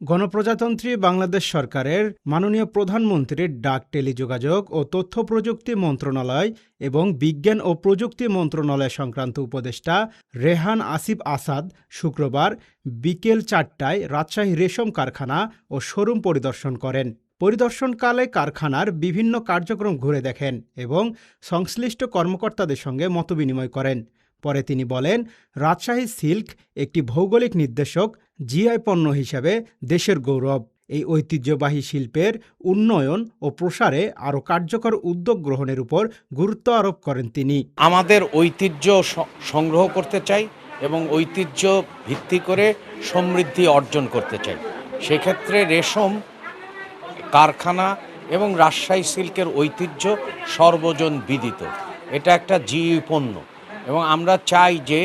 গণপ্রজাতন্ত্রী বাংলাদেশ সরকারের মাননীয় প্রধানমন্ত্রীর ডাক, টেলিযোগাযোগ ও তথ্য প্রযুক্তি মন্ত্রণালয় এবং বিজ্ঞান ও প্রযুক্তি মন্ত্রণালয় সংক্রান্ত উপদেষ্টা রেহান আসিফ আসাদ শুক্রবার বিকেল ৪টায় রাজশাহী রেশম কারখানা ও শোরুম পরিদর্শন করেন। পরিদর্শনকালে কারখানার বিভিন্ন কার্যক্রম ঘুরে দেখেন এবং সংশ্লিষ্ট কর্মকর্তাদের সঙ্গে মতবিনিময় করেন। পরে তিনি বলেন, রাজশাহী সিল্ক একটি ভৌগোলিক নির্দেশক, জিআই পণ্য হিসেবে দেশের গৌরব। এই ঐতিহ্যবাহী শিল্পের উন্নয়ন ও প্রসারে আরও কার্যকর উদ্যোগ গ্রহণের উপর গুরুত্ব আরোপ করেন তিনি। আমাদের ঐতিহ্য সংগ্রহ করতে চাই এবং ঐতিহ্য ভিত্তি করে সমৃদ্ধি অর্জন করতে চাই। সেক্ষেত্রে রেশম কারখানা এবং রাজশাহী সিল্কের ঐতিহ্য সর্বজন বিদিত। এটা একটা জিই পণ্য এবং আমরা চাই যে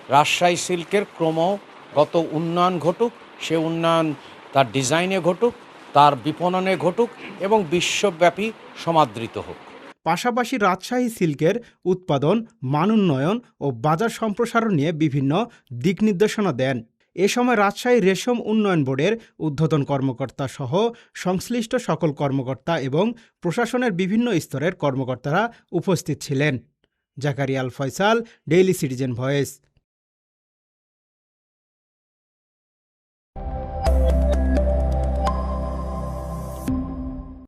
রাজশাহী সিল্কের ক্রমাগত উন্নয়ন ঘটুক। সে উন্নয়ন তার ডিজাইনে ঘটুক, তার বিপণনে ঘটুক এবং বিশ্বব্যাপী সমাদৃত হোক। পাশাপাশি রাজশাহী সিল্কের উৎপাদন, মান উন্নয়ন ও বাজার সম্প্রসারণ নিয়ে বিভিন্ন দিক নির্দেশনা দেন। এ সময় রাজশাহী রেশম উন্নয়ন বোর্ডের ঊর্ধ্বতন কর্মকর্তা সহ সংশ্লিষ্ট সকল কর্মকর্তা এবং প্রশাসনের বিভিন্ন স্তরের কর্মকর্তারা উপস্থিত ছিলেন। জাকারিয়া আল ফয়সাল, ডেইলি সিটিজেন ভয়েস।